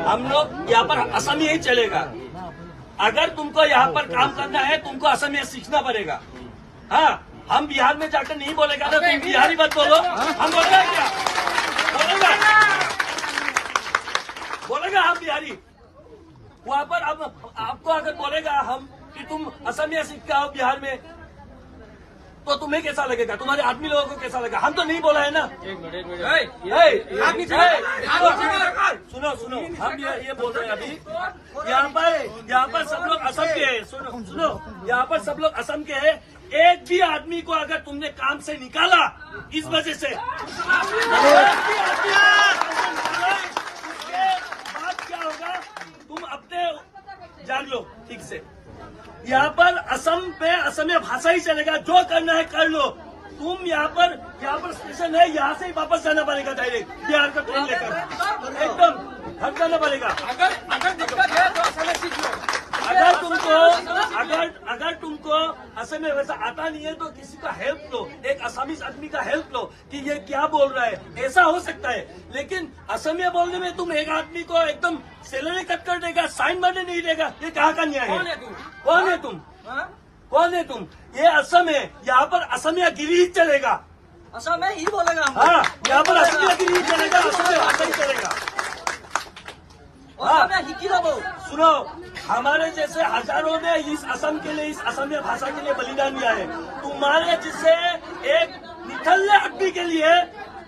हम लोग यहाँ पर असम ही चलेगा। अगर तुमको यहाँ पर काम करना है तुमको असमिया सीखना पड़ेगा। हाँ, हम बिहार में जाकर नहीं बोलेगा ना तुम बिहारी मत बोलो, हम बोलेगा क्या बोलेगा हम बिहारी। वहाँ पर अब आपको अगर बोलेगा हम कि तुम असमिया सीख के आओ बिहार में, तो तुम्हें कैसा लगेगा, तुम्हारे आदमी लोगों को कैसा लगेगा? हम तो नहीं बोला है ना। सुनो सुनो, हम ये बोल रहे हैं अभी यहाँ पर सब लोग असम के हैं। सुनो, यहाँ पर सब लोग असम के हैं। एक भी आदमी को अगर तुमने काम से निकाला इस वजह से, उसके बाद क्या होगा तुम अपने जान लो ठीक से। यहाँ पर असम पे असमिया भाषा ही चलेगा, जो करना है कर लो। तुम यहाँ पर स्टेशन है, यहाँ से ही वापस जाना पड़ेगा डायरेक्ट बिहार का ट्रेन लेकर, एकदम हट जाना पड़ेगा। अगर दिक्कत है तो असमिया सीख लो। अगर तुमको असमिया भाषा आता नहीं है तो किसी का हेल्प लो, एक असमीज आदमी का हेल्प लो कि ये क्या बोल रहा है, ऐसा हो सकता है। लेकिन असमिया बोलने में तुम एक आदमी को एकदम सैलरी कट कर देगा, साइन मारने नहीं देगा, ये कहाँ का न्याय है? कौन है तुम? ये असम है, यहाँ पर असमिया गिरी ही चलेगा। असम में ही बोलेगा। हाँ, यहाँ पर असमिया गिरी ही चलेगा, असमिया भाषा ही चलेगा। सुनो, हमारे जैसे हजारों ने इस असम के लिए, इस असमिया भाषा के लिए बलिदान दिया है। तुम्हारे जैसे एक निठल्ले आदमी के लिए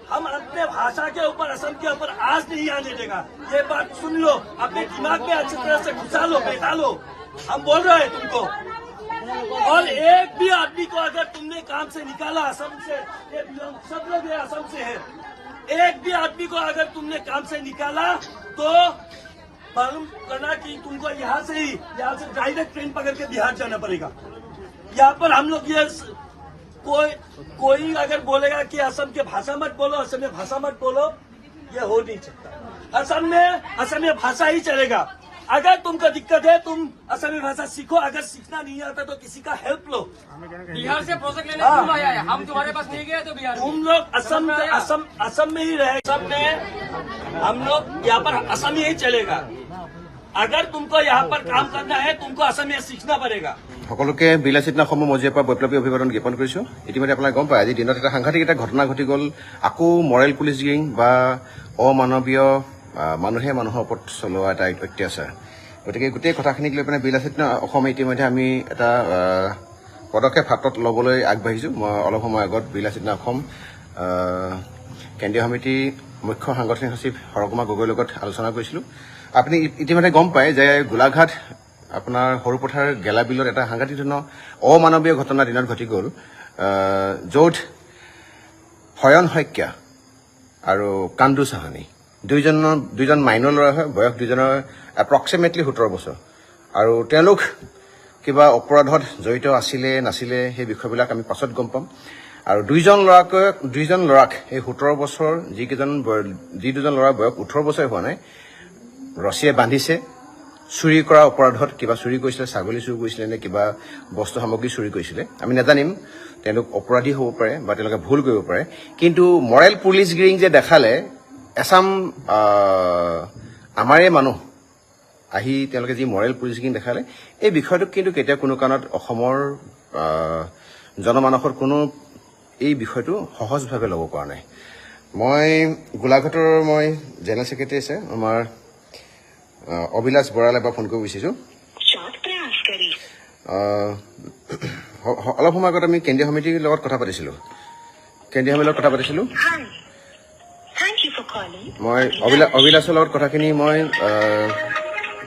हम अपने भाषा के ऊपर, असम के ऊपर आज नहीं आने देगा। ये बात सुन लो, अपने दिमाग में अच्छी तरह से घुसा लो, बैठा लो। हम बोल रहे हैं तुमको। और एक भी आदमी को अगर तुमने काम से निकाला असम से, ये सब लोग ये असम से है, एक भी आदमी को अगर तुमने काम से निकाला तो मालूम करना कि तुमको यहाँ से डायरेक्ट ट्रेन पकड़ के बिहार जाना पड़ेगा। यहाँ पर हम लोग ये कोई अगर बोलेगा कि असम के भाषा मत बोलो, असम में भाषा मत बोलो, ये हो नहीं सकता। असम में असमिया भाषा ही चलेगा। अगर तुमको दिक्कत है तुम असमिया भाषा सीखो, अगर सीखना नहीं आता तो किसी का हेल्प लो। बिहार से प्रोजेक्ट लेने क्यों आया है? हम तुम्हारे पास नहीं गए तो बिहार तुम लोग असम में ही रहे। असम में हम लोग यहाँ पर असम ही चलेगा। अगर तुमको यहाँ पर काम करना है तुमको असमिया सीखना पड़ेगा। সকলোকে বিলাসিতা সমূহ মজিয়াৰ পৰা বৈপ্লৱী অভিবাদন জ্ঞাপন কৰিছো। ইতিমধ্যে আপোনালোকে গম পায় আজি দিনত এটা সাংঘাতিক এটা ঘটনা ঘটি গ'ল। আকৌ মৰেল পুলিচিং বা অমানৱীয় মানুহে মানুহৰ ওপৰত চলোৱা এটা অত্যাচাৰ। গতিকে গোটেই কথাখিনিক লৈ পেলাই বিলাসিতা অসমে ইতিমধ্যে আমি এটা পদক্ষেপ হাতত ল'বলৈ আগবাঢ়িছো। মই অলপ সময় আগত বিলাসিতা অসম কেন্দ্ৰীয় সমিতিৰ মুখ্য সাংগঠনিক সচিব হৰকুমাৰ গগৈৰ লগত আলোচনা কৰিছিলোঁ। আপুনি ইতিমধ্যে গম পায় যে গোলাঘাট আপোনাৰ সৰুপথাৰ গেলাবিলত এটা সাংঘাতিক ধৰণৰ অমানৱীয় ঘটনা দিনত ঘটি গ'ল, য'ত হয়ন শইকীয়া আৰু কান্দু চাহানী দুইজন মাইনৰ ল'ৰা হয়, বয়স দুইজনৰ এপ্ৰক্সিমেটলি 17 বছৰ। আৰু তেওঁলোক কিবা অপৰাধত জড়িত আছিলে নাছিলে সেই বিষয়বিলাক আমি পাছত গম পাম। আৰু দুইজন ল'ৰাক এই 17 বছৰ যি দুজন ল'ৰাৰ বয়স 18 বছৰ হোৱা নাই, ৰছীয়ে বান্ধিছে। চুৰি কৰা অপৰাধত কিবা চুৰি কৰিছিলে, ছাগলী চুৰি কৰিছিলে নে কিবা বস্তু সামগ্ৰী চুৰি কৰিছিলে আমি নাজানিম। তেওঁলোক অপৰাধী হ'ব পাৰে বা তেওঁলোকে ভুল কৰিব পাৰে। কিন্তু মৰেল পুলিচ গিৰিং যে দেখালে, এছাম আমাৰে মানুহ আহি তেওঁলোকে যি মৰেল পুলিচ গিৰিং দেখালে, এই বিষয়টোক কিন্তু কেতিয়াও কোনো কাৰণত অসমৰ জনমানসৰ কোনো এই বিষয়টো সহজভাৱে ল'ব পৰা নাই। মই গোলাঘাটৰ জেনেৰেল ছেক্ৰেটাৰী আছে আমাৰ অভিলাষ বৰালে এবাৰ ফোন কৰিব বিচাৰিছোঁ। অলপ সময় আগত আমি কেন্দ্ৰীয় সমিতিৰ লগত কথা পাতিছিলোঁ। মই অভিলাষৰ লগত কথাখিনি মই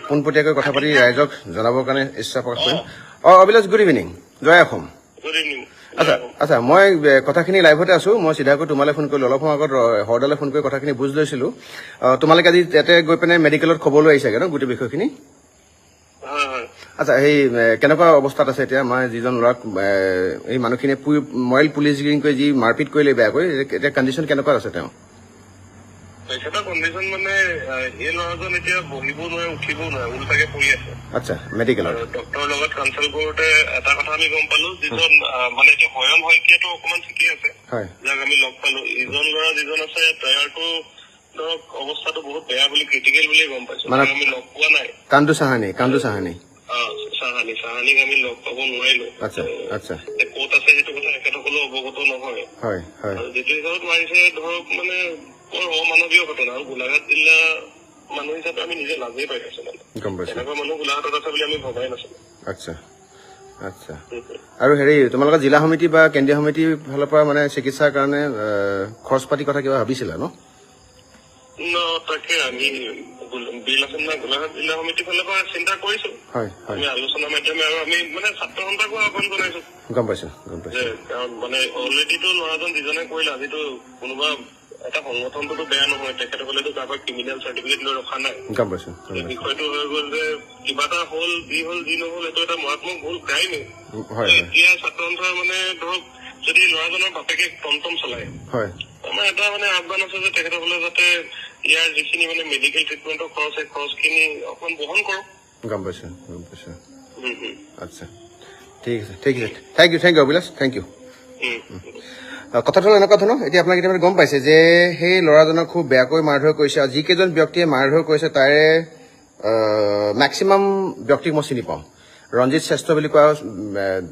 পোনপটীয়াকৈ কথা পাতি ৰাইজক জনাবৰ কাৰণে ইচ্ছা প্ৰকাশ কৰিম। অভিলাষ, গুড ইভিনিং, জয় অসম। আচ্ছা, মই কথাখিনি লাইভতে আছো। মই চিধাকৈ তোমালৈ ফোন কৰিলোঁ। অলপ সময় আগত হৰদালে ফোন কৰি কথাখিনি বুজ লৈছিলোঁ। তোমালোকে আজি ইয়াতে গৈ পেলাই মেডিকেলত খবৰ লৈ আহিছাগে ন গোটেই বিষয়খিনি? আচ্ছা, সেই কেনেকুৱা অৱস্থাত আছে এতিয়া? আমাৰ যিজন ল'ৰাক এই মানুহখিনিয়ে মৰেল পুলিচ গিৰিং কৰি যি মাৰপিট কৰিলে বেয়াকৈ, এতিয়া কণ্ডিশ্যন কেনেকুৱা আছে তেওঁ? তেখেতৰ কণ্ডিশ্যন মানে এই ল'ৰাজন এতিয়া বহিব নোৱাৰে, উঠিব নোৱাৰে, উল্টাকে পৰি আছে। আচ্ছা, মেডিকেলত ডক্টৰৰ লগত কনচাল্ট কৰোঁতে এটা কথা আমি গম পালো, যিজন মানে এতিয়া হয়ন শইকীয়াটো অকণমান ঠিকেই আছে, যাক আমি লগ পালো। ইজন ল'ৰা যিজন আছে তৈয়াৰটো ধৰক অৱস্থাটো বহুত বেয়া বুলি ক্ৰিটিকেল বুলি গম পাইছো মানে আমি লগ পোৱা নাই কান্দু চাহানী চাহানিক আমি লগ পাব নোৱাৰিলো আচ্ছা আচ্ছা ক'ত আছে সেইটো কথা তেখেতসকলেও অৱগত নহয় হয় হয় আৰু যিটো হিচাপত মাৰিছে ধৰক মানে বৰ অমানৱীয় ঘটনা আৰু গোলাঘাট জিলা মানুহ হিচাপে আমি নিজে লাজেই পাই আছো মানে গম পাইছো এনেকুৱা মানুহ গোলাঘাটত আছে বুলি আমি ভবাই নাছিলো আচ্ছা আচ্ছা আৰু হেৰি তোমালোকৰ জিলা সমিতি বা কেন্দ্ৰীয় সমিতিৰ ফালৰ পৰা মানে চিকিৎসাৰ কাৰণে খৰচ পাতি কথা কিবা ভাবিছিলা ন তাকে আমি বিল আছে না গোলাঘাট জিলা সমিতিৰ ফালৰ পৰা চিন্তা কৰিছো হয় হয় আমি আলোচনাৰ মাধ্যমে আৰু আমি মানে ছাত্ৰ সন্থাকো আহ্বান জনাইছো গম পাইছো যে কাৰণ মানে অলৰেডিটো ল'ৰাজন যিজনে কৰিলে আজিতো কোনোবা এটা সংগঠনটোতো বেয়া নহয় তেখেতসকলেতো কাৰোবাৰ ক্ৰিমিনেল চাৰ্টিফিকেট লৈ ৰখা নাই গম পাইছো বিষয়টো হৈ গ'ল যে কিবা এটা হ'ল যি নহ'ল এইটো এটা মাৰাত্মক ভুল ক্ৰাইমে হয় এতিয়া ছাত্ৰ সন্থাৰ মানে ধৰক যদি ল'ৰাজনৰ বাপেকে টমটম চলায় হয় আমাৰ এটা মানে আহ্বান আছে যে তেখেতসকলে যাতে ইয়াৰ যিখিনি মানে মেডিকেল ট্ৰিটমেণ্টৰ খৰচ সেই খৰচখিনি অকণ বহন কৰক গম পাইছো আচ্ছা ঠিক আছে থেংক ইউ অভিলাষ থেংক ইউ কথাটো হ'ল এনেকুৱা ধৰণৰ এতিয়া আপোনাক কেতিয়াবা গম পাইছে যে সেই ল'ৰাজনক খুব বেয়াকৈ মাৰধৰ কৰিছে আৰু যিকেইজন ব্যক্তিয়ে মাৰধৰ কৰিছে তাৰে মেক্সিমাম ব্যক্তিক মই চিনি পাওঁ ৰঞ্জিত শ্ৰেষ্ঠ বুলি কোৱা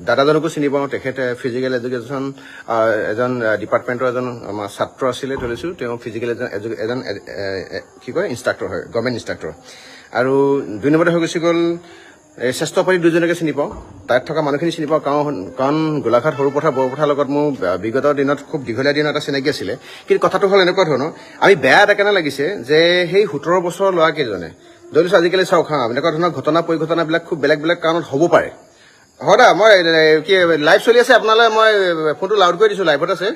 দাদাজনকো চিনি পাওঁ তেখেতে ফিজিকেল এডুকেশ্যন এজন ডিপাৰ্টমেণ্টৰ এজন আমাৰ ছাত্ৰ আছিলে ধৰিছোঁ তেওঁ ফিজিকেল এজন কি কয় ইনষ্ট্ৰাক্টৰ হয় গভৰ্ণমেণ্ট ইনষ্ট্ৰাক্টৰ আৰু 2 নম্বৰতে হৈ গুচি গ'ল শ্ৰেষ্ঠ পাৰ্টি দুজনকে চিনি পাওঁ তাত থকা মানুহখিনি চিনি পাওঁ কাৰণ গোলাঘাট সৰুপথাৰ বৰপথাৰ লগত মোৰ বিগত দিনত খুব দীঘলীয়া দিনত এটা চিনাকি আছিলে কিন্তু কথাটো হ'ল এনেকুৱা ধৰণৰ আমি বেয়া এটা কেনে লাগিছে যে সেই 17 বছৰৰ ল'ৰাকেইজনে ধৰিছোঁ আজিকালি চাওক হা এনেকুৱা ধৰণৰ ঘটনা পৰিঘটনাবিলাক খুব বেলেগ বেলেগ কাৰণত হ'ব পাৰে হয় দা মই কি লাইভ চলি আছে আপোনালৈ মই ফোনটো লাউড কৰি দিছোঁ লাইভত আছে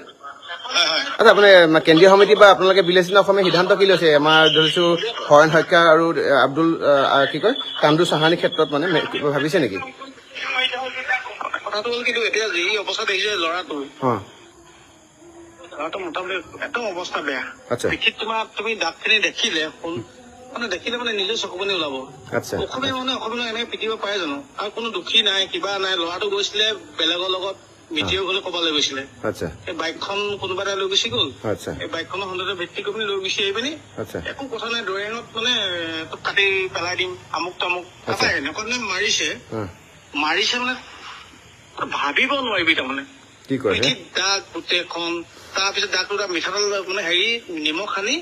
আচ্ছা আপুনি কেন্দ্ৰীয় সমিতি বা আপোনালোকে বিলেচিন অসমে সিদ্ধান্ত কি লৈছে আমাৰ ধৰিছোঁ হৰেণ শইকীয়া আৰু আব্দুল কি কয় কান্দু চাহানিৰ ক্ষেত্ৰত মানে ভাবিছে নেকি কথাটো হ'ল কিন্তু এতিয়া যি অৱস্থা দেখিছে ল'ৰাটো মোটামুটি একদম অৱস্থা বেয়া পিঠিত তোমাৰ তুমি দাঁতখিনি দেখিলে মানে নিজে চকু পানী ওলাব অসমীয়া অসমীয়া এনেকে পিটিব পাৰে জানো আৰু কোনো দুখী নাই কিবা নাই ল'ৰাটো গৈছিলে বেলেগৰ লগত মিটিৰ গ'লে ক'বলৈ গৈছিলে এই বাইকখন কোনোবা এটা লৈ গুচি গ'ল এই বাইকখনৰ সৌন্দৰ্য ভিত্তি কৰি লৈ গুচি আহি পিনি একো কথা নাই দৈৰেঙত মানে তোক কাটি পেলাই দিম আমুক তামুক এনেকুৱা মানে মাৰিছে মানে ভাবিব নোৱাৰিবি তাৰমানে পিঠিত দাগ গোটেইখন তাৰপিছত দাগটো মিঠাতেল মানে হেৰি নিমখ সানি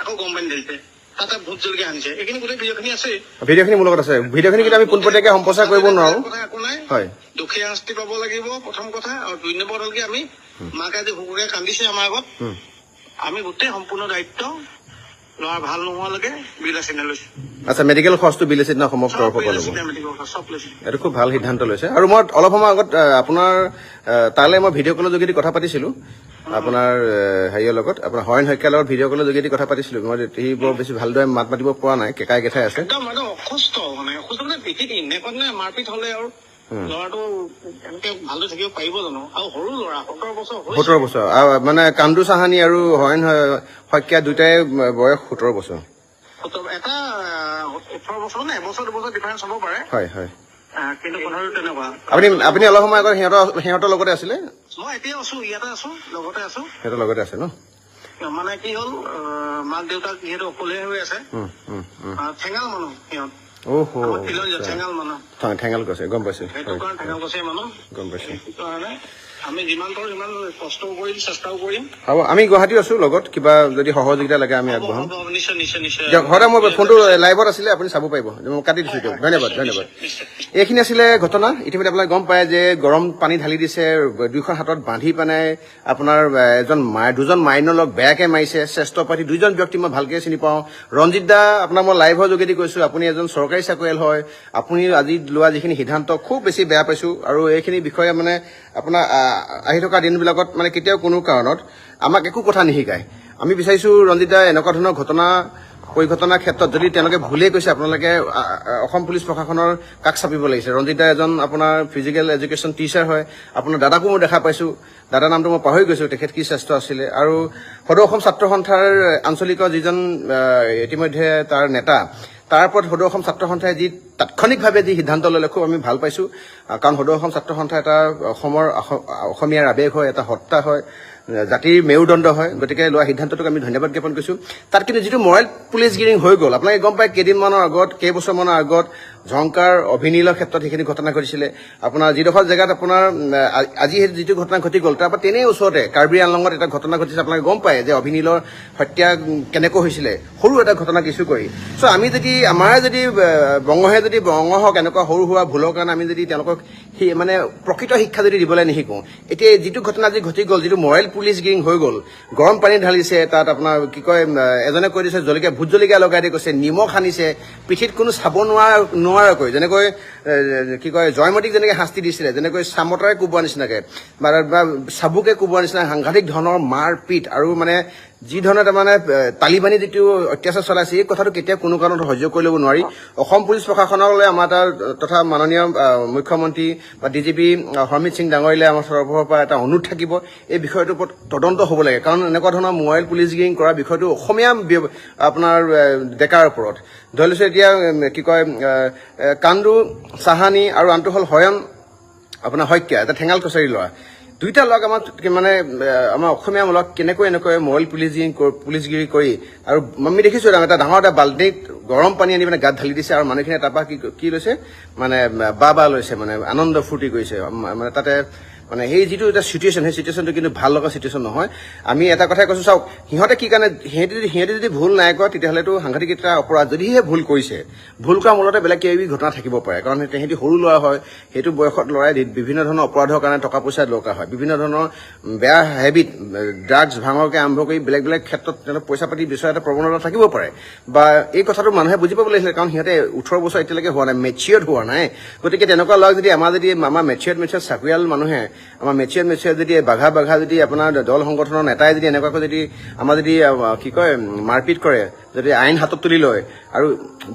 আকৌ গৰম পানী ঢালিছে তাতে ভোট জলকীয়া আনিছে এইখিনি গোটেই ভিডিঅ'খিনি আছে ভিডিঅ'খিনি মোৰ লগত আছে ভিডিঅ'খিনি কিন্তু আমি পোনপটীয়াকৈ সম্প্ৰচাৰ কৰিব নোৱাৰো একো নাই দুখীয়া শাস্তি পাব লাগিব প্ৰথম কথা আৰু 2 নম্বৰ হ'ল কি আমি মাকে আজি শুকুৰে কান্দিছে আমাৰ আগত আমি গোটেই সম্পূৰ্ণ দায়িত্ব ল'ৰা ভাল নোহোৱালৈকে বিলাসিনে লৈছো আচ্ছা মেডিকেল খৰচটো বিলাসিনে অসমৰ তৰফৰ পৰা ল'ব এইটো খুব ভাল সিদ্ধান্ত লৈছে আৰু মই অলপ সময় আগত আপোনাৰ তালৈ মই ভিডিঅ' কলৰ যোগেদি কথা পাতিছিলোঁ আপোনাৰ হেৰিয়ৰ লগত আপোনাৰ হৰেণ শইকীয়াৰ লগত ভিডিঅ' কলৰ যোগেদি কথা পাতিছিলোঁ মই সি বৰ বেছি ভালদৰে মাত মাতিব পৰা নাই কেকাই কেঠাই আছে অসুস্থ মানে পিঠিত এনেকুৱা মাৰপিট হ'লে আৰু ল'ৰাটো এনেকে ভালদৰে থাকিব পাৰিব জানো আৰু সৰু ল'ৰা 17 বছৰ মানে কান্দু চাহানী আৰু হৰেণ শইকীয়া দুটাই বয়স 17 বছৰ এটা 18 বছৰ নে এবছৰ 2 বছৰ ডিফাৰেঞ্চ হ'ব পাৰে হয় হয় কিন্তু কথাটো তেনেকুৱা আপুনি অলপ সময় আগত সিহঁতৰ লগতে আছিলে মই এতিয়া আছো ইয়াতে আছো লগতে আছো সিহঁতৰ লগতে আছে ন মানে কি হ'ল মাক দেউতাক যিহেতু অকলে হৈ আছে ঠেঙাল মানুহ সিহঁত ঠেঙাল গছে গম পাইছো ঠেঙাল গছে মানুহ গম পাইছো সেইকাৰণে আমি যিমান পাৰো সিমান কষ্টও কৰিম চেষ্টাও কৰিম হ'ব আমি গুৱাহাটী আছো লগত কিবা যদি সহযোগিতা লাগে আমি আগবঢ়াম নিশ্চয় ঘৰতে মোৰ ফোনটো লাইভত আছিলে আপুনি চাব পাৰিব মই কাটি দিছো দিয়ক ধন্যবাদ এইখিনি আছিলে ঘটনা ইতিমধ্যে আপোনালোকে গম পায় যে গৰম পানী ঢালি দিছে 2খন হাতত বান্ধি পেলাই আপোনাৰ দুজন মাইনৰ লগ বেয়াকে মাৰিছে শ্ৰেষ্ঠ পাৰ্টি 2জন ব্যক্তি মই ভালকে চিনি পাওঁ ৰঞ্জিত দা আপোনাৰ মই লাইভৰ যোগেদি কৈছো আপুনি এজন চৰকাৰী চাকৰিয়াল হয় আপুনি আজি লোৱা যিখিনি সিদ্ধান্ত খুব বেছি বেয়া পাইছো আৰু এইখিনি বিষয়ে মানে আপোনাৰ আহি থকা দিনবিলাকত মানে কেতিয়াও কোনো কাৰণত আমাক একো কথা নিশিকায় আমি বিচাৰিছো ৰঞ্জিত দা এনেকুৱা ধৰণৰ ঘটনা পৰিঘটনাৰ ক্ষেত্ৰত যদি তেওঁলোকে ভুলেই কৈছে আপোনালোকে অসম পুলিচ প্ৰশাসনৰ কাষ চাপিব লাগিছে ৰঞ্জিত দা এজন আপোনাৰ ফিজিকেল এডুকেশ্যন টিচাৰ হয় আপোনাৰ দাদাকো মই দেখা পাইছো দাদাৰ নামটো মই পাহৰি গৈছো তেখেত কি শ্ৰেষ্ঠ আছিলে আৰু সদৌ অসম ছাত্ৰ সন্থাৰ আঞ্চলিকৰ যিজন ইতিমধ্যে তাৰ নেতা তাৰ ওপৰত সদৌ অসম ছাত্ৰ সন্থাই যি তাৎক্ষণিকভাৱে যি সিদ্ধান্ত ল'লে খুব আমি ভাল পাইছো কাৰণ সদৌ অসম ছাত্ৰ সন্থা এটা অসমীয়াৰ আৱেগ হয় এটা সত্তা হয় জাতিৰ মেৰুদণ্ড হয় গতিকে লোৱা সিদ্ধান্তটোক আমি ধন্যবাদ জ্ঞাপন কৰিছোঁ তাত কিন্তু যিটো মৰেল পুলিচ গিৰিং হৈ গ'ল আপোনালোকে গম পায় কেইদিনমানৰ আগত কেইবছৰমানৰ আগত ঝংকাৰ অভিনীলৰ ক্ষেত্ৰত সেইখিনি ঘটনা ঘটিছিলে আপোনাৰ যিডোখৰ জেগাত আপোনাৰ আজি যিটো ঘটনা ঘটি গ'ল তাৰপৰা তেনেই ওচৰতে কাৰ্বি আংলঙত এটা ঘটনা ঘটিছে আপোনালোকে গম পায় যে অভিনীলৰ হত্যা কেনেকৈ হৈছিলে সৰু এটা ঘটনা কিছু কৰি চ' আমি যদি আমাৰ যদি বংগহে যদি বংগ হওক এনেকুৱা সৰু সুৰা ভুলৰ কাৰণে আমি যদি তেওঁলোকক সেই মানে প্ৰকৃত শিক্ষা যদি দিবলৈ নিশিকোঁ এতিয়া যিটো ঘটনা আজি ঘটি গ'ল যিটো মৰেল পুলিচ গিৰিং হৈ গ'ল গৰম পানী ঢালিছে তাত আপোনাৰ কি কয় এজনে কৈ দিছে জলকীয়া ভোট জলকীয়া লগাই দি কৈছে নিমখ সানিছে পিঠিত কোনো চাব নোৱাৰাকৈ যেনেকৈ কি কয় জয়মতীক যেনেকৈ শাস্তি দিছিলে যেনেকৈ চামতাৰে কোবোৱা নিচিনাকৈ বা চাবুকে কোবোৱা নিচিনা সাংঘাতিক ধৰণৰ মাৰ পিট আৰু মানে যি ধৰণে তাৰমানে তালিবানী যিটো অত্যাচাৰ চলাইছে এই কথাটো কেতিয়াও কোনো কাৰণত সহ্য কৰি ল'ব নোৱাৰি অসম পুলিচ প্ৰশাসনলৈ আমাৰ তাৰ তথা মাননীয় মুখ্যমন্ত্ৰী বা ডিজিপি হৰমিত সিং ডাঙৰীয়ালৈ আমাৰ তৰফৰ পৰা এটা অনুৰোধ থাকিব এই বিষয়টোৰ ওপৰত তদন্ত হ'ব লাগে কাৰণ এনেকুৱা ধৰণৰ মৰেল পুলিচ গিৰিং কৰা বিষয়টো অসমীয়া আপোনাৰ ডেকাৰ ওপৰত ধৰি লৈছোঁ এতিয়া কি কয় কান্দু চাহানী আৰু আনটো হ'ল হয়ন আপোনাৰ শইকীয়া এটা ঠেঙাল কছাৰী ল'ৰা দুইটা লগ আমাৰ মানে আমাৰ অসমীয়া মূলক কেনেকৈ এনেকৈ মৰেল পুলিচগিৰি কৰি আৰু আমি দেখিছোঁ এটা ডাঙৰ এটা বাল্টিত গৰম পানী আনি মানে গাত ঢালি দিছে আৰু মানুহখিনিয়ে তাৰপৰা কি লৈছে মানে বা লৈছে মানে আনন্দ ফূৰ্তি কৰিছে মানে তাতে মানে সেই যিটো এটা চিটুৱেশ্যন সেই চিটুৱেশ্যনটো কিন্তু ভাল লগা চিটুৱেশ্যন নহয় আমি এটা কথাই কৈছোঁ চাওক সিহঁতে কি কাৰণে সিহঁতে যদি ভুল নাই কৰা তেতিয়াহ'লেতো সাংঘাতিক এটা অপৰাধ যদিহে ভুল কৰিছে ভুল কৰাৰ মূলতে বেলেগ কিবা ঘটনা থাকিব পাৰে কাৰণ সিহঁতি সৰু ল'ৰা হয় সেইটো বয়সত ল'ৰাই বিভিন্ন ধৰণৰ অপৰাধৰ কাৰণে টকা পইচা দৰকাৰ হয় বিভিন্ন ধৰণৰ বেয়া হেবিট ড্ৰাগছ ভাঙৰকে আৰম্ভ কৰি বেলেগ বেলেগ ক্ষেত্ৰত তেওঁলোক পইচা পাতি বিচৰা এটা প্ৰৱণতা থাকিব পাৰে বা এই কথাটো মানুহে বুজি পাব লাগিছিলে কাৰণ সিহঁতে 18 বছৰ এতিয়ালৈকে হোৱা নাই মেচিয়ৰ্ড হোৱা নাই গতিকে তেনেকুৱা ল'ৰাক যদি আমাৰ মেচিয়ৰ্ড চাকৰিয়াল মানুহে আমাৰ মেচিয়ৰ্ড যদি বাঘা যদি আপোনাৰ দল সংগঠনৰ নেতাই যদি এনেকুৱাকৈ যদি আমাৰ যদি কি কয় মাৰপিট কৰে যদি আইন হাতত তুলি লয় আৰু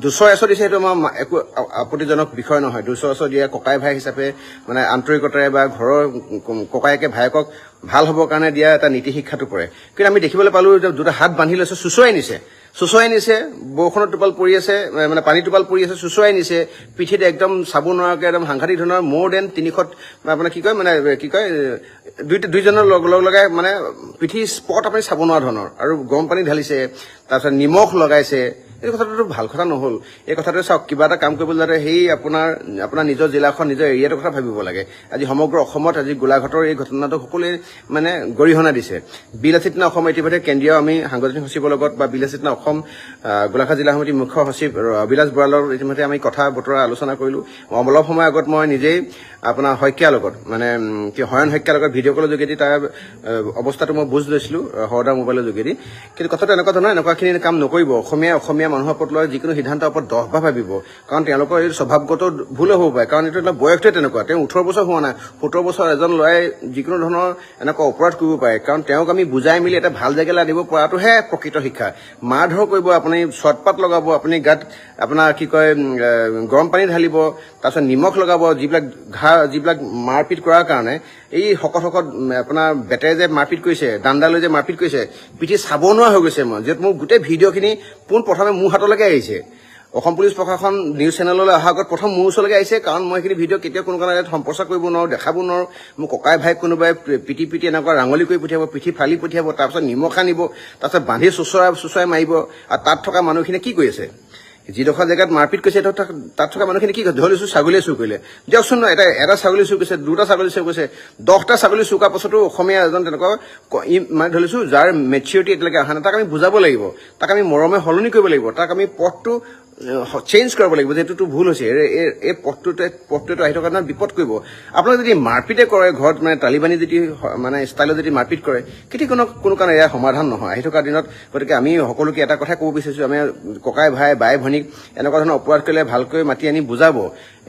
200 দিছে সেইটো আমাৰ একো আপত্তিজনক বিষয় নহয় 200 দিয়া ককাই ভাই হিচাপে মানে আন্তৰিকতাৰে বা ঘৰৰ ককায়েকে ভায়েকক ভাল হ'বৰ কাৰণে দিয়া এটা নীতি শিক্ষাটো পৰে কিন্তু আমি দেখিবলৈ পালোঁ যে দুটা হাত বান্ধি লৈছে চুচুৱাই নিছে বৰষুণৰ টোপাল পৰি আছে মানে পানী টোপাল পৰি আছে চুচুৱাই নিছে পিঠিত একদম চাব নোৱাৰাকৈ একদম সাংঘাতিক ধৰণৰ মোৰ দেন 300 মানে কি কয় দুইজনৰ লগাই মানে পিঠি স্পট আপুনি চাব নোৱাৰা ধৰণৰ আৰু গৰম পানী ঢালিছে তাৰপিছত নিমখ লগাইছে এই কথাটোতো ভাল কথা নহ'ল এই কথাটো চাওক কিবা এটা কাম কৰিবলৈ যাতে সেই আপোনাৰ নিজৰ জিলাখন নিজৰ এৰিয়াটোৰ কথা ভাবিব লাগে আজি সমগ্ৰ অসমত আজি গোলাঘাটৰ এই ঘটনাটো সকলোৱে মানে গৰিহণা দিছে বিলাসিতনা অসম ইতিমধ্যে কেন্দ্ৰীয় আমি সাংগঠনিক সচিবৰ লগত বা বিলাসিতনা অসম গোলাঘাট জিলা সমিতিৰ মুখ্য সচিব অভিলাষ বৰালৰ ইতিমধ্যে আমি কথা বতৰা আলোচনা কৰিলোঁ অলপ সময় আগত মই নিজেই আপোনাৰ শইকীয়াৰ লগত মানে কি হয়ন শইকীয়াৰ লগত ভিডিঅ' কলৰ যোগেদি তাৰ অৱস্থাটো মই বুজ লৈছিলোঁ হৰদা মোবাইলৰ যোগেদি কিন্তু কথাটো এনেকুৱা ধৰণৰ এনেকুৱাখিনি কাম নকৰিব অসমীয়া মানুহৰ ওপৰত লৈ যিকোনো সিদ্ধান্তৰ ওপৰত 10 বাৰ ভাবিব কাৰণ তেওঁলোকৰ এই স্বভাৱগত ভুল হ'ব পাৰে কাৰণ এইটো এটা বয়সটোৱে তেনেকুৱা তেওঁ 18 বছৰ হোৱা নাই 17 বছৰ এজন ল'ৰাই যিকোনো ধৰণৰ এনেকুৱা অপৰাধ কৰিব পাৰে কাৰণ তেওঁক আমি বুজাই মেলি এটা ভাল জেগালৈ আনিব পৰাটোহে প্ৰকৃত শিক্ষা মাৰ ধৰ কৰিব আপুনি চটপাত লগাব আপুনি গাত আপোনাৰ কি কয় গৰম পানী ঢালিব তাৰপিছত নিমখ লগাব যিবিলাক মাৰপিট কৰাৰ কাৰণে এই শকত আপোনাৰ বেটেৰে যে মাৰপিট কৰিছে ডাণ্ডা লৈ যে মাৰপিট কৰিছে পিঠি চাব নোৱাৰা হৈ গৈছে মই যিহেতু মোৰ গোটেই ভিডিঅ'খিনি পোনপ্ৰথমে মোৰ হাতলৈকে আহিছে অসম পুলিচ প্ৰশাসন নিউজ চেনেললৈ অহাৰ আগত প্ৰথম মোৰ ওচৰলৈকে আহিছে কাৰণ মই এইখিনি ভিডিঅ' কেতিয়াও কোনো কাৰণে সম্প্ৰচাৰ কৰিব নোৱাৰোঁ দেখাব নোৱাৰোঁ মোৰ ককাই ভাইক কোনোবাই পিটি এনেকুৱা ৰাঙলী কৰি পঠিয়াব পিঠি ফালি পঠিয়াব তাৰপিছত নিমখ আনিব তাৰপিছত বান্ধি চুচৰাই মাৰিব আৰু তাত থকা মানুহখিনিয়ে কি কৰি আছে যিডোখৰ জেগাত মাৰপিট কৰিছে তাত থকা মানুহখিনি কি ধৰি লৈছোঁ ছাগলীয়ে চুৰ কৰিলে দিয়কচোন ন এটা ছাগলী চুৰ কৰিছে 2টা ছাগলী চুৰ কৰিছে 10টা ছাগলী চুৰ কৰাৰ পাছতো অসমীয়া এজন তেনেকুৱা মানে ধৰি লৈছোঁ যাৰ মেচিউৰিটি এতিয়ালৈকে অহা নাই তাক আমি বুজাব লাগিব তাক আমি মৰমে সলনি কৰিব লাগিব তাক আমি পথটো চেঞ্জ কৰিব লাগিব যে এইটোতো ভুল হৈছে এই পথটোৱে আহি থকা ধৰণৰ বিপদ কৰিব আপোনালোকে যদি মাৰপিটে কৰে ঘৰত মানে তালিবানী যদি মানে ষ্টাইলত যদি মাৰপিট কৰে কেতিয়া কোনো কাৰণে ইয়াৰ সমাধান নহয় আহি থকা দিনত গতিকে আমি সকলোকে এটা কথাই ক'ব বিচাৰিছোঁ আমি ককাই ভাই বাই ভনীক এনেকুৱা ধৰণৰ অপৰাধ কৰিলে ভালকৈ মাতি আনি বুজাব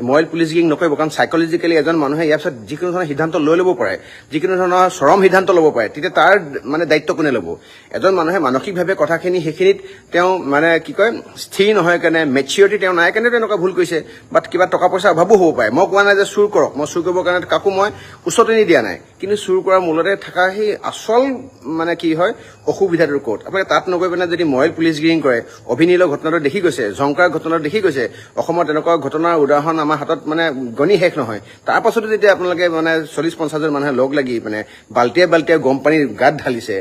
মৰেল পুলিচ গিৰিং নকৰিব কাৰণ চাইকলজিকেলি এজন মানুহে ইয়াৰ পিছত যিকোনো ধৰণৰ সিদ্ধান্ত লৈ ল'ব পাৰে যিকোনো ধৰণৰ চৰম সিদ্ধান্ত ল'ব পাৰে তেতিয়া তাৰ মানে দায়িত্ব কোনে ল'ব এজন মানুহে মানসিকভাৱে কথাখিনি সেইখিনিত তেওঁ মানে কি কয় স্থিৰ নহয় কাৰণে মেচিয়ৰিটি তেওঁ নাই কাৰণে তেনেকুৱা ভুল কৰিছে বাট কিবা টকা পইচা অভাৱো হ'ব পাৰে মই কোৱা নাই যে চুৰ কৰক মই চুৰ কৰিবৰ কাৰণে কাকো মই উচতনি দিয়া নাই কিন্তু চুৰ কৰাৰ মূলতে থকা সেই আচল মানে কি হয় অসুবিধাটোৰ ক'ত আপোনালোকে তাত নগৈ পিনে যদি মৰেল পুলিচগিৰিং কৰে অভিনীলৰ ঘটনাটো দেখি গৈছে ঝংকাৰ ঘটনাটো দেখি গৈছে অসমত তেনেকুৱা ঘটনাৰ উদাহৰণ আমাৰ হাতত মানে গণি শেষ নহয় তাৰ পাছতো যেতিয়া আপোনালোকে মানে 40-50 জন মানুহে লগ লাগি মানে বাল্টিয়ে বাল্টিয়ে গৰম পানী গাত ঢালিছে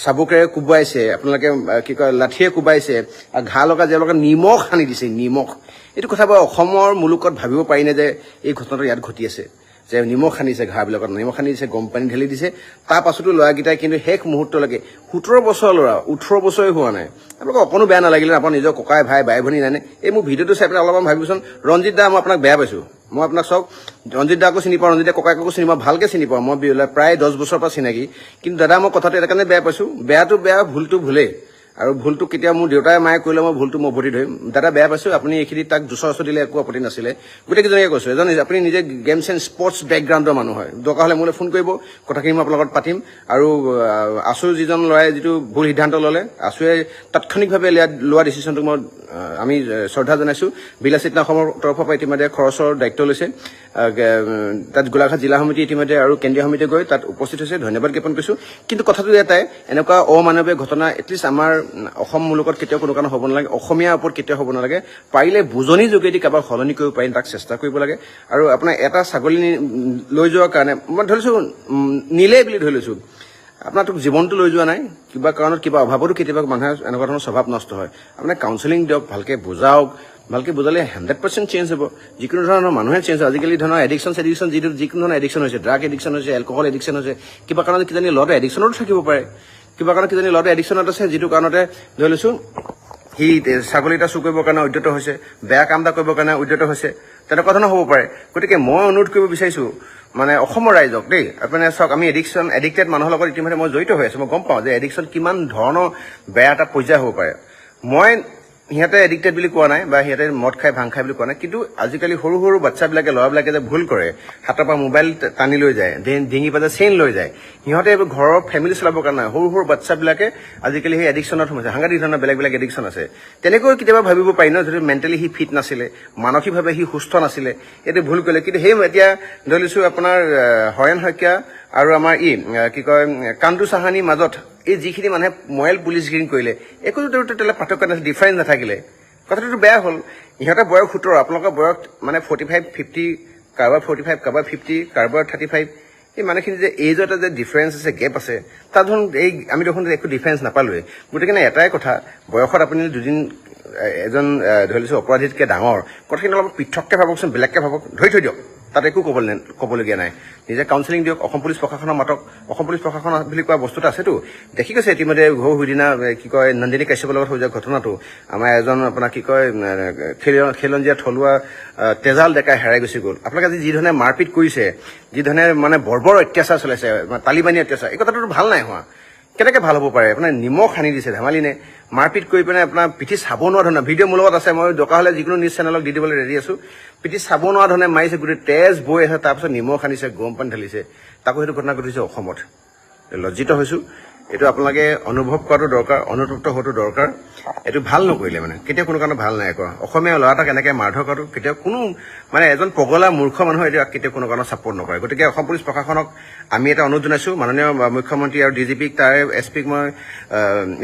চাবুকেৰে কোবাইছে আপোনালোকে কি কয় লাঠিয়ে কোবাইছে আৰু ঘাঁ লগা তেওঁলোকে নিমখ সানি দিছে নিমখ এইটো কথা বাৰু অসমৰ মুলুকত ভাবিব পাৰি নে যে এই ঘটনাটো ইয়াত ঘটি আছে যে নিমখ সানিছে ঘাঁবিলাকত নিমখ সানি দিছে গৰম পানী ঢালি দিছে তাৰ পাছতো ল'ৰাকেইটাই কিন্তু শেষ মুহূৰ্তলৈকে 17 বছৰৰ ল'ৰা 18 বছৰে হোৱা নাই আপোনালোকক অকণো বেয়া নালাগিলে আপোনাৰ নিজৰ ককাই ভাই বাই ভনী নাই এই মোৰ ভিডিঅ'টো চাই পেলাই অলপমান ভাবিবচোন ৰঞ্জিত দা মই আপোনাক বেয়া পাইছোঁ মই আপোনাক চাওক ৰঞ্জিত দাকো চিনি পাওঁ ৰঞ্জিত ককাকো চিনি পাওঁ ভালকৈ চিনি পাওঁ মই প্ৰায় 10 বছৰৰ পৰা চিনাকি কিন্তু দাদা মই কথাটো এটা কাৰণে বেয়া পাইছোঁ বেয়াটো বেয়া ভুলটো ভুলেই আৰু ভুলটো কেতিয়া মোৰ দেউতাই মায়ে কৰিলে মই ভুলটো মই উভতি ধৰিম দাদা বেয়া পাইছোঁ আপুনি এইখিনি তাক জোচৰ দিলে একো আপত্তি নাছিলে গোটেইকেইজনকে কৈছোঁ এজন আপুনি নিজে গেমছ এণ্ড স্পৰ্টছ বেকগ্ৰাউণ্ডৰ মানুহ হয় দৰকাৰ হ'লে মোলৈ ফোন কৰিব কথাখিনি মই আপোনাৰ লগত পাতিম আৰু আছুৰ যিজন ল'ৰাই যিটো ভুল সিদ্ধান্ত ল'লে আছুৱে তাৎক্ষণিকভাৱে লোৱা ডিচিশ্যনটো মই আমি শ্ৰদ্ধা জনাইছোঁ বিলাসিতা অসমৰ তৰফৰ পৰা ইতিমধ্যে খৰচৰ দায়িত্ব লৈছে তাত গোলাঘাট জিলা সমিতি ইতিমধ্যে আৰু কেন্দ্ৰীয় সমিতি গৈ তাত উপস্থিত হৈছে ধন্যবাদ জ্ঞাপন কৰিছোঁ কিন্তু কথাটো এটাই এনেকুৱা অমানৱীয় ঘটনা এটলিষ্ট আমাৰ অসম মুলুকত কেতিয়াও কোনো কাৰণ হ'ব নালাগে অসমীয়াৰ ওপৰত কেতিয়াও হ'ব নালাগে পাৰিলে বুজনি যোগেদি কাৰোবাক সলনি কৰিব পাৰি তাক চেষ্টা কৰিব লাগে আৰু আপোনাৰ এটা ছাগলী লৈ যোৱাৰ কাৰণে মই ধৰিছোঁ নিলে বুলি ধৰি লৈছোঁ আপোনাৰ তোক জীৱনটো লৈ যোৱা নাই কিবা কাৰণত কিবা অভাৱতো কেতিয়াবা মানুহে এনেকুৱা ধৰণৰ স্বভাৱ নষ্ট হয় আপোনাৰ কাউন্সেলিং দিয়ক ভালকৈ বুজাওক ভালকৈ বুজালে 100% চেঞ্জ হ'ব যিকোনো ধৰণৰ মানুহে চেঞ্জ হয় আজিকালি ধৰণৰ এডিকশ্যন যিকোনো ধৰণৰ এডিকশ্যন হৈছে ড্ৰাগ এডিকশ্যন হৈছে এলকহল এডিকশ্যন হৈছে কিবা কাৰণত কিজানি ল'ৰাটো এডিকশ্যনতো থাকিব পাৰে কিবা কাৰণত কিজানি ল'ৰাটো এডিকশ্যনত আছে যিটো কাৰণতে ধৰি লৈছোঁ সি ছাগলী এটা চুৰ কৰিবৰ কাৰণে উদ্যত হৈছে বেয়া কাম এটা কৰিবৰ কাৰণে উদ্যত হৈছে তেনেকুৱা ধৰণৰ হ'ব পাৰে গতিকে মই অনুৰোধ কৰিব বিচাৰিছোঁ মানে অসমৰ ৰাইজক দেই আপুনি চাওক আমি এডিক্টেড মানুহৰ লগত ইতিমধ্যে মই জড়িত হৈ আছোঁ মই গম পাওঁ যে এডিকশ্যন কিমান ধৰণৰ বেয়া এটা পৰ্যায় হ'ব পাৰে মই সিহঁতে এডিক্টেড বুলি কোৱা নাই বা সিহঁতে মদ খাই ভাং খাই বুলি কোৱা নাই কিন্তু আজিকালি সৰু সৰু বাচ্চাবিলাকে ল'ৰাবিলাকে যে ভুল কৰে হাতৰ পৰা মোবাইল টানি লৈ যায় ডিঙি পাতে চেইন লৈ যায় সিহঁতে এইবোৰ ঘৰৰ ফেমিলি চলাবৰ কাৰণে সৰু সৰু বাচ্চাবিলাকে আজিকালি সেই এডিকশ্যনত সোমাইছে সাংঘাতিক ধৰণৰ বেলেগ বেলেগ এডিকশ্যন আছে তেনেকৈ কেতিয়াবা ভাবিব পাৰি ন যদি মেণ্টেলি সি ফিট নাছিলে মানসিকভাৱে সি সুস্থ নাছিলে এইটো ভুল কৰিলে কিন্তু সেই এতিয়া ধৰি লৈছোঁ আপোনাৰ হৰেণ শইকীয়া আৰু আমাৰ কি কয় কান্দু চাহানীৰ মাজত এই যিখিনি মানুহে মৰেল পুলিচগিৰিং কৰিলে একোতো তেতিয়াহ'লে পাৰ্থক্য নাছিলে ডিফাৰেঞ্চ নাথাকিলে কথাটোতো বেয়া হ'ল ইহঁতৰ বয়স 17 আপোনালোকৰ বয়স মানে 45-50 কাৰোবাৰ 45 কাৰোবাৰ 50 কাৰোবাৰ 35 এই মানুহখিনি যে এইজৰ এটা যে ডিফাৰেঞ্চ আছে গেপ আছে তাত ধৰক এই আমি দেখোন একো ডিফাৰেঞ্চ নাপালোৱে গতিকে এটাই কথা বয়সত আপুনি দুদিন এজন ধৰি লৈছোঁ অপৰাধীতকৈ ডাঙৰ কথাখিনি অলপ পৃথককৈ ভাবকচোন বেলেগকৈ ভাবক ধৰি থৈ দিয়ক তাত একো ক'বলগীয়া নাই নিজে কাউন্সেলিং দিয়ক অসম পুলিচ প্ৰশাসনৰ মাতক অসম পুলিচ প্ৰশাসন বুলি কোৱা বস্তুটো আছেতো দেখি গৈছে ইতিমধ্যে সিদিনা কি কয় নন্দিনী কাশ্যপৰ লগত হৈ যোৱা ঘটনাটো আমাৰ এজন আপোনাৰ কি কয় খিলঞ্জীয়া থলুৱা তেজাল ডেকাই হেৰাই গুচি গ'ল আপোনালোকে আজি যিধৰণে মাৰপিট কৰিছে যিধৰণে মানে বৰ্বৰ অত্যাচাৰ চলাইছে তালিবানী অত্যাচাৰ এই কথাটোতো ভাল নাই হোৱা কেনেকৈ ভাল হ'ব পাৰে আপোনাৰ নিমখ সানি দিছে ধেমালি নে মাৰপিট কৰি পিনে আপোনাৰ পিঠি চাব নোৱাৰা ধৰণৰ ভিডিঅ' মোৰ লগত আছে মই দৰকাৰ হ'লে যিকোনো নিউজ চেনেলক দি দিবলৈ ৰেডি আছোঁ পিঠি চাব নোৱাৰা ধৰণে মাৰিছে গোটেই তেজ বৈ আছে তাৰপিছত নিমখ সানিছে গৰম পানী ঢালিছে তাকো সেইটো ঘটনা ঘটিছে অসমত লজ্জিত হৈছোঁ এইটো আপোনালোকে অনুভৱ কৰাটো দৰকাৰ অনুতপ্ত হোৱাটো দৰকাৰ এইটো ভাল নকৰিলে মানে কেতিয়াও কোনো কাৰণে ভাল নাই কৰা অসমীয়া ল'ৰা এটাক এনেকৈ মাৰধৰ কৰাটো কেতিয়াও কোনো মানে এজন পগলা মূৰ্খ মানুহে এইটো কেতিয়াও কোনো কাৰণত ছাপোৰ্ট নকৰে গতিকে অসম পুলিচ প্ৰশাসনক আমি এটা অনুৰোধ জনাইছোঁ মাননীয় মুখ্যমন্ত্ৰী আৰু DGPক তাৰে SPক মই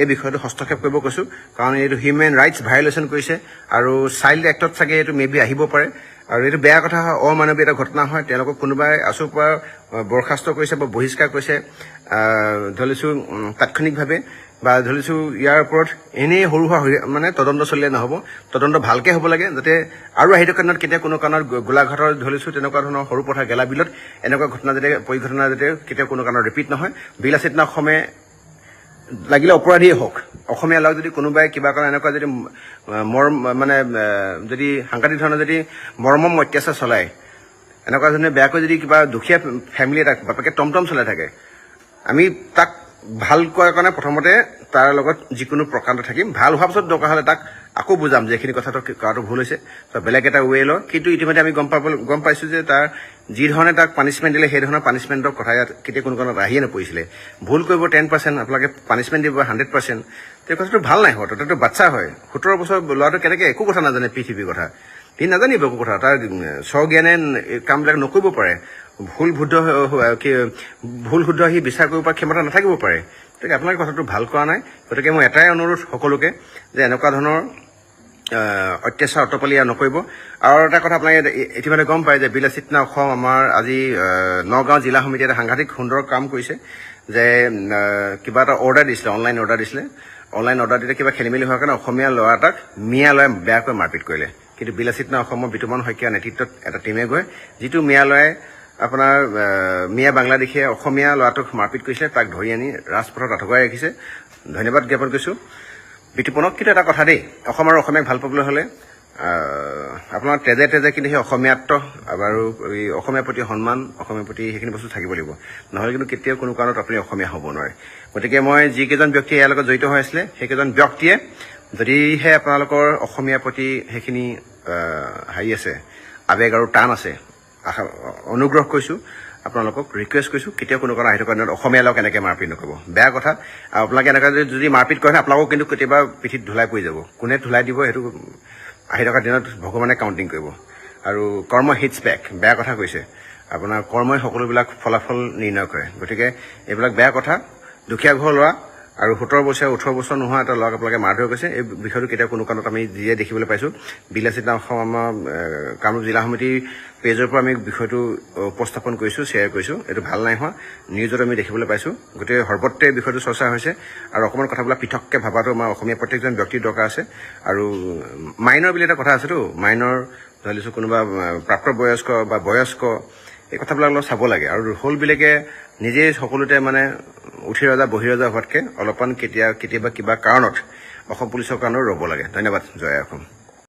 এই বিষয়টো হস্তক্ষেপ কৰিব কৈছোঁ কাৰণ এইটো হিউমেন ৰাইটছ ভায়লেশ্যন কৰিছে আৰু চাইল্ড এক্টত চাগে এইটো মেবি আহিব পাৰে আৰু এইটো বেয়া কথা হয় অমানৱীয় এটা ঘটনা হয় তেওঁলোকক কোনোবাই আছুৰ পৰা বৰ্খাস্ত কৰিছে বা বহিষ্কাৰ কৰিছে ধৰি লৈছোঁ তাৎক্ষণিকভাৱে বা ধৰি লৈছোঁ ইয়াৰ ওপৰত এনেই সৰু সুৰা মানে তদন্ত চলিলে নহ'ব তদন্ত ভালকৈ হ'ব লাগে যাতে আৰু আহি থকা দিনত কেতিয়া কোনো কাৰণত গোলাঘাটৰ ধৰি লৈছোঁ তেনেকুৱা ধৰণৰ সৰু পথাৰ গেলা বিলত এনেকুৱা ঘটনা যাতে পৰিঘটনা যাতে কেতিয়াও কোনো কাৰণত ৰিপিট নহয় বিলাসিতা অসমে লাগিলে অপৰাধীয়ে হওক অসমীয়া ল'ৰাক যদি কোনোবাই কিবা কাৰণে এনেকুৱা যদি মানে যদি সাংঘাতিক ধৰণৰ যদি মৰ্মম অত্যাচাৰ চলায় এনেকুৱা ধৰণে বেয়াকৈ যদি কিবা দুখীয়া ফেমিলি এটাক বাপেকে টমটম চলাই থাকে আমি তাক ভাল কৰাৰ কাৰণে প্ৰথমতে তাৰ লগত যিকোনো প্ৰকাণ্ড থাকিম ভাল হোৱাৰ পিছত দৰকাৰ হ'লে তাক আকৌ বুজাম যে এইখিনি কথাটো কৰাটো ভুল হৈছে, বেলেগ এটা ৱে লওঁ। কিন্তু ইতিমধ্যে আমি গম পাইছোঁ যে তাৰ যি ধৰণে তাক পানিছমেণ্ট দিলে সেই ধৰণৰ পানিছমেণ্টৰ কথা ইয়াত কেতিয়া কোনো কাৰণত আহিয়ে নপৰিছিলে। ভুল কৰিব 10%, আপোনালোকে পানিছমেণ্ট দিব 100%, এই কথাটো ভাল নাই হোৱা। তাতো বাচ্চা হয়, 17 বছৰ ল'ৰাটো কেনেকৈ একো কথা নাজানে পৃথিৱীৰ কথা, সি নাজানিব একো কথা, তাৰ স্বজ্ঞানে কামবিলাক নকৰিব পাৰে, ভুল শুদ্ধ সি বিচাৰ কৰিব পৰা ক্ষমতা নাথাকিব পাৰে। গতিকে আপোনালোকে কথাটো ভাল কৰা নাই। গতিকে মই এটাই অনুৰোধ সকলোকে যে এনেকুৱা ধৰণৰ অত্যাচাৰ অটপালি নকৰিব। আৰু এটা কথা আপোনালোকে ইতিমধ্যে গম পায় যে বিলাসিত না অসম আমাৰ আজি নগাঁও জিলা সমিতিয়ে এটা সাংঘাতিক সুন্দৰ কাম কৰিছে যে কিবা এটা অৰ্ডাৰ দিছিলে, অনলাইন অৰ্ডাৰ দিছিলে। অনলাইন অৰ্ডাৰ দিলে কিবা খেলি মেলি হোৱাৰ কাৰণে অসমীয়া ল'ৰা এটাক মিয়া ল'ৰাই বেয়াকৈ মাৰপিট কৰিলে। কিন্তু বিলাসিত না অসমৰ বিতুমন শইকীয়াৰ নেতৃত্বত এটা টীমে গৈ যিটো মিয়া ল'ৰাই আপোনাৰ মিয়া বাংলাদেশীয়ে অসমীয়া ল'ৰাটোক মাৰপিট কৰিছিলে তাক ধৰি আনি ৰাজপথত আঁঠুকৰাই ৰাখিছে। ধন্যবাদ জ্ঞাপন কৰিছোঁ বিতুপনক। কিন্তু এটা কথা দেই, অসম আৰু অসমীয়াক ভাল পাবলৈ হ'লে আপোনাৰ তেজে কিন্তু সেই অসমীয়াত্ব আৰু এই অসমীয়াৰ প্ৰতি সন্মান, অসমীয়াৰ প্ৰতি সেইখিনি বস্তু থাকিব লাগিব। নহ'লে কিন্তু কেতিয়াও কোনো কাৰণত আপুনি অসমীয়া হ'ব নোৱাৰে। গতিকে মই যিকেইজন ব্যক্তি ইয়াৰ লগত জড়িত হৈ আছিলে সেইকেইজন ব্যক্তিয়ে যদিহে আপোনালোকৰ অসমীয়াৰ প্ৰতি সেইখিনি হেৰি আছে, আৱেগ আৰু টান আছে, অনুগ্ৰহ কৰিছোঁ, আপোনালোকক ৰিকুৱেষ্ট কৰিছোঁ, কেতিয়াও কোনো কাৰণ আহি থকা দিনত অসমীয়া লগ এনেকৈ মাৰপিট নকৰিব। বেয়া কথা। আৰু আপোনালোকে এনেকৈ যদি মাৰপিট কৰে আপোনালোকক কিন্তু কেতিয়াবা পিঠিত ধুলাই পৰি যাব। কোনে ধুলাই দিব সেইটো আহি থকা দিনত ভগৱানে কাউণ্টিং কৰিব। আৰু কৰ্ম হিটছ বেক, বেয়া কথা কৈছে। আপোনাৰ কৰ্মই সকলোবিলাক ফলাফল নিৰ্ণয় কৰে। গতিকে এইবিলাক বেয়া কথা। দুখীয়া ঘৰৰ ল'ৰা আৰু 17 বছৰ 18 বছৰ নোহোৱা এটা ল'ৰাক আপোনালোকে মাৰধৰ কৰিছে। এই বিষয়টো কেতিয়াও কোনো কাৰণত আমি যিয়ে দেখিবলৈ পাইছোঁ বিলাসিত না অসম আমাৰ কামৰূপ জিলা সমিতিৰ পেজৰ পৰা আমি বিষয়টো উপস্থাপন কৰিছোঁ, শ্বেয়াৰ কৰিছোঁ। এইটো ভাল নাই হোৱা, নিউজত আমি দেখিবলৈ পাইছোঁ। গতিকে সৰ্বত্ৰে বিষয়টো চৰ্চা হৈছে আৰু অকণমান কথাবিলাক পৃথককৈ ভবাটো আমাৰ অসমীয়া প্ৰত্যেকজন ব্যক্তিৰ দৰকাৰ আছে। আৰু মাইনৰ বুলি এটা কথা আছেতো, মাইনৰ ধৰি লৈছোঁ কোনোবা প্ৰাপ্তবয়স্ক বা বয়স্ক, এই কথাবিলাক অলপ চাব লাগে। আৰু হ'লবিলাকে নিজেই সকলোতে মানে উঠি ৰজা বহি ৰজা হোৱাতকৈ অলপমান কেতিয়াবা কিবা কাৰণত অসম পুলিচৰ কাৰণেও ৰ'ব লাগে। ধন্যবাদ। জয় অসম।